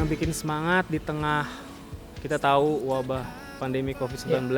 bikin semangat di tengah kita tahu wabah pandemi COVID-19,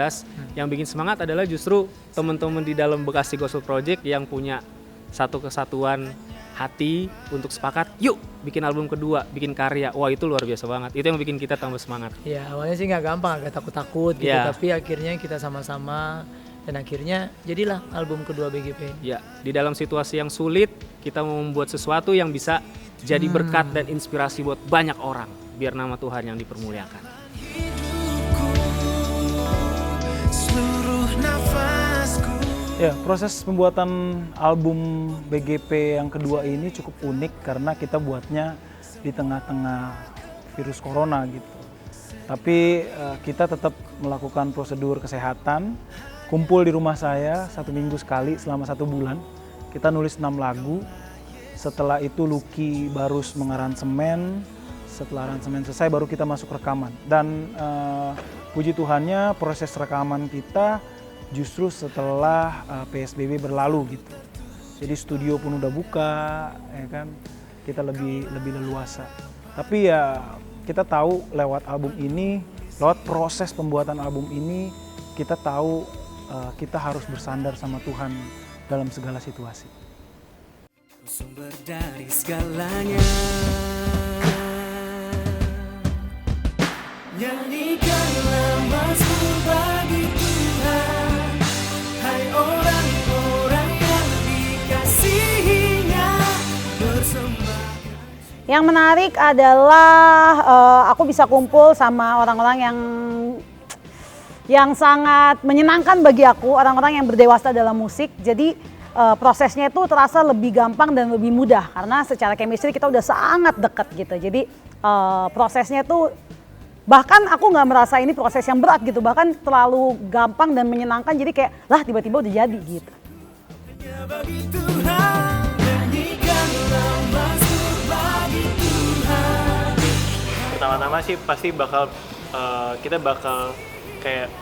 yang bikin semangat adalah justru teman-teman di dalam Bekasi Gospel Project yang punya satu kesatuan hati untuk sepakat, yuk bikin album kedua, bikin karya. Wah, itu luar biasa banget. Itu yang bikin kita tambah semangat. Ya awalnya sih nggak gampang, agak takut-takut gitu, tapi akhirnya kita sama-sama dan akhirnya jadilah album kedua BGP. Ya, di dalam situasi yang sulit, kita mau membuat sesuatu yang bisa jadi berkat dan inspirasi buat banyak orang, biar nama Tuhan yang dipermuliakan. Ya, proses pembuatan album BGP yang kedua ini cukup unik karena kita buatnya di tengah-tengah virus corona gitu. Tapi kita tetap melakukan prosedur kesehatan, kumpul di rumah saya 1 minggu sekali selama 1 bulan. Kita nulis 6 lagu, setelah itu Lucky Barus mengaransemen, setelah aransemen selesai baru kita masuk rekaman. Dan puji Tuhannya proses rekaman kita justru setelah PSBB berlalu gitu. Jadi studio pun udah buka, ya kan, kita lebih leluasa. Tapi ya kita tahu lewat album ini, lewat proses pembuatan album ini, kita tahu kita harus bersandar sama Tuhan dalam segala situasi. Sumber dari segalanya, nyanyikanlah mazmur bagi Tuhan, hai orang-orang yang dikasihinya, bersembahkan. Yang menarik adalah aku bisa kumpul sama orang-orang yang sangat menyenangkan bagi aku, orang-orang yang berdewasa dalam musik. Jadi prosesnya itu terasa lebih gampang dan lebih mudah karena secara chemistry kita udah sangat dekat gitu. Jadi prosesnya itu bahkan aku nggak merasa ini proses yang berat gitu, bahkan terlalu gampang dan menyenangkan. Jadi kayak lah tiba-tiba udah jadi gitu. Pertama-tama sih pasti kita bakal kayak,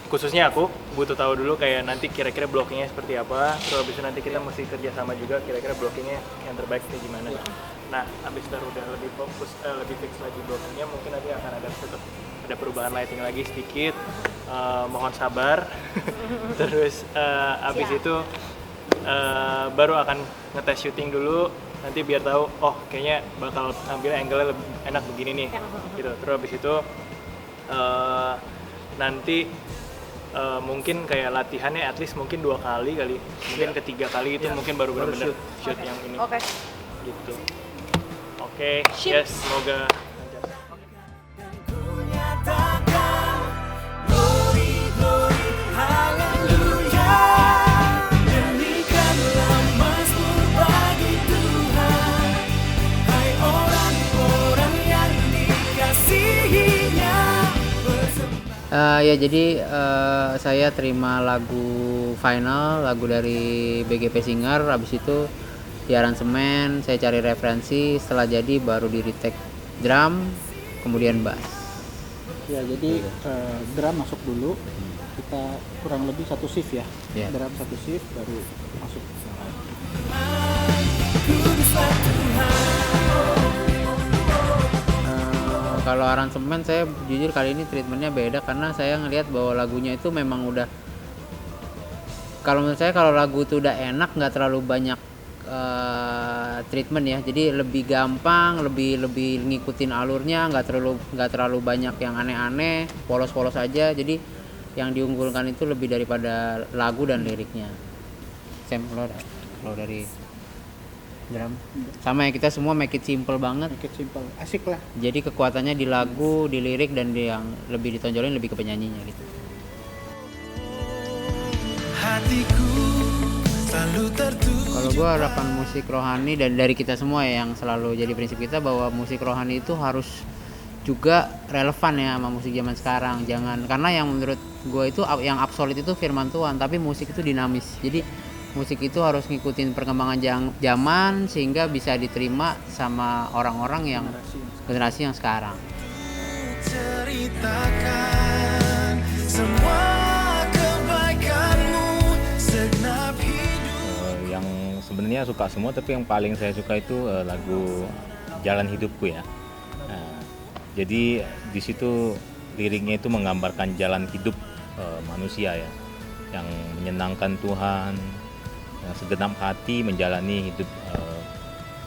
khususnya aku butuh tahu dulu kayak nanti kira-kira blockingnya seperti apa, terus habis itu nanti kita mesti kerja sama juga kira-kira blockingnya yang terbaik kayak gimana. Nah, habis itu udah lebih fokus, lebih fix lagi blockingnya, mungkin nanti akan ada perubahan lighting lagi sedikit, mohon sabar. Terus habis itu baru akan ngetes syuting dulu, nanti biar tahu, oh kayaknya bakal ambil angle-nya lebih enak begini nih, gitu. Terus habis itu nanti mungkin kayak latihannya at least mungkin 2 kali mungkin ketiga kali itu mungkin baru benar-benar shoot yang ini. Oke. Gitu. Oke, yes, semoga lancar. Ya jadi saya terima lagu final, lagu dari BGP Singer, habis itu di aransemen, saya cari referensi, setelah jadi baru di retake drum, kemudian bass. Ya jadi drum masuk dulu, kita kurang lebih 1 shift ya, drum 1 shift baru masuk. Kalau aransemen saya jujur kali ini treatmentnya beda karena saya ngelihat bahwa lagunya itu memang udah, kalau menurut saya kalau lagu itu udah enak nggak terlalu banyak treatment ya, jadi lebih gampang, lebih ngikutin alurnya, nggak terlalu banyak yang aneh-aneh, polos-polos aja. Jadi yang diunggulkan itu lebih daripada lagu dan liriknya. Sam, kalau dari drum sama ya, kita semua make it simple banget, asik lah. Jadi kekuatannya di lagu, di lirik, dan yang lebih ditonjolin lebih ke penyanyinya gitu. Kalau gue harapan musik rohani dan dari kita semua ya, yang selalu jadi prinsip kita bahwa musik rohani itu harus juga relevan ya sama musik zaman sekarang. Jangan, karena yang menurut gue itu yang absolut itu firman Tuhan, tapi musik itu dinamis. Jadi musik itu harus ngikutin perkembangan zaman sehingga bisa diterima sama orang-orang yang generasi yang sekarang. Ceritakan semua kebaikanmu segenap hidup. Yang sebenarnya suka semua, tapi yang paling saya suka itu lagu Jalan Hidupku ya. Jadi di situ liriknya itu menggambarkan jalan hidup manusia ya, yang menyenangkan Tuhan, yang segenap hati menjalani hidup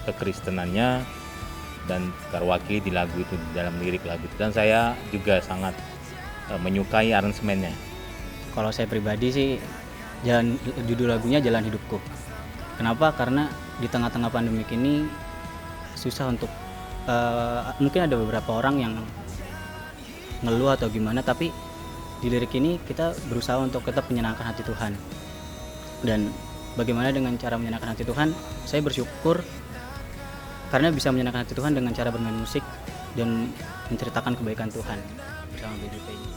kekristenannya dan terwakili di lagu itu, di dalam lirik lagu itu. Dan saya juga sangat menyukai aransemennya. Kalau saya pribadi sih judul lagunya Jalan Hidupku. Kenapa? Karena di tengah-tengah pandemik ini susah untuk mungkin ada beberapa orang yang ngeluh atau gimana, tapi di lirik ini kita berusaha untuk tetap menyenangkan hati Tuhan. Dan bagaimana dengan cara menyenangkan hati Tuhan? Saya bersyukur karena bisa menyenangkan hati Tuhan dengan cara bermain musik dan menceritakan kebaikan Tuhan bersama BGP ini.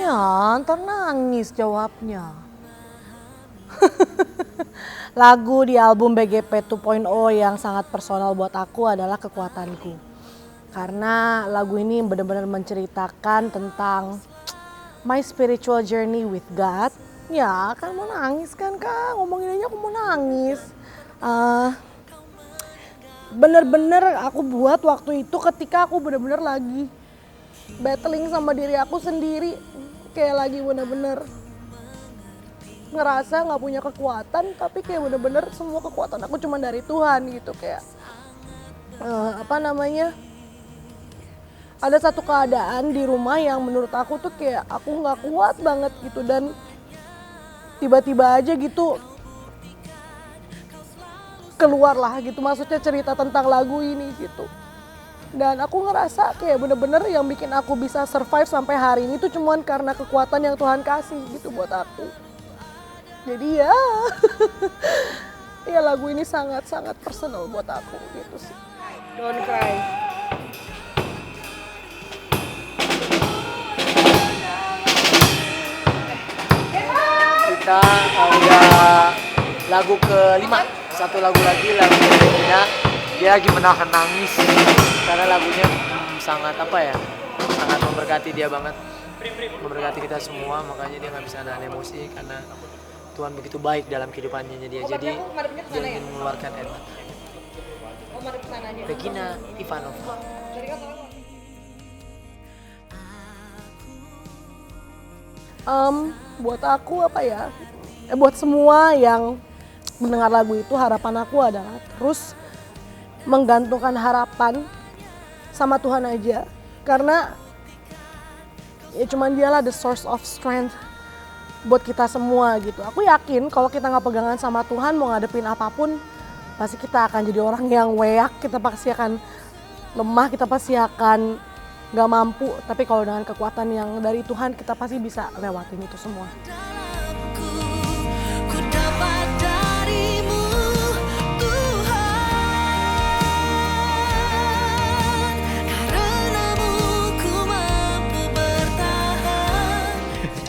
Ya, ntar nangis jawabnya. Lagu di album BGP 2.0 yang sangat personal buat aku adalah Kekuatanku. Karena lagu ini benar-benar menceritakan tentang my spiritual journey with God. Ya, kan mau nangis kan Kak, ngomongin aja aku mau nangis. Bener-bener aku buat waktu itu ketika aku bener-bener lagi battling sama diri aku sendiri. Kayak lagi bener-bener ngerasa gak punya kekuatan, tapi kayak bener-bener semua kekuatan aku cuma dari Tuhan gitu. Kayak ada satu keadaan di rumah yang menurut aku tuh kayak aku gak kuat banget gitu, dan tiba-tiba aja gitu keluar lah gitu, maksudnya cerita tentang lagu ini gitu. Dan aku ngerasa kayak bener-bener yang bikin aku bisa survive sampai hari ini tuh cuman karena kekuatan yang Tuhan kasih gitu buat aku. Jadi ya, ya lagu ini sangat-sangat personal buat aku gitu sih. Don't cry. Kita udah lagu ke-5, satu lagu lagi, lagu Regina. Dia lagi menahan nangis karena lagunya sangat sangat memberkati dia banget, memberkati kita semua, makanya dia nggak bisa nahan emosi karena Tuhan begitu baik dalam kehidupannya dia. Jadi dia ingin mengeluarkan air mata. Regina Ivanova. Buat aku buat semua yang mendengar lagu itu, harapan aku adalah terus menggantungkan harapan sama Tuhan aja, karena ya cuman dialah the source of strength buat kita semua gitu. Aku yakin kalau kita nggak pegangan sama Tuhan, mau ngadepin apapun pasti kita akan jadi orang yang weak, kita pasti akan lemah, kita pasti akan nggak mampu. Tapi kalau dengan kekuatan yang dari Tuhan, kita pasti bisa lewatin itu semua.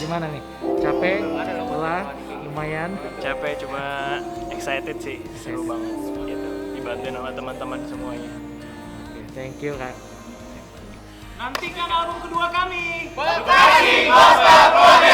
Gimana nih? Capek? Lelah? Lumayan? Capek, cuma excited sih. Seru banget gitu. Dibantuin sama teman-teman semuanya. Thank you Kak. Nantikan album kedua kami. Bekasi Gospel Project.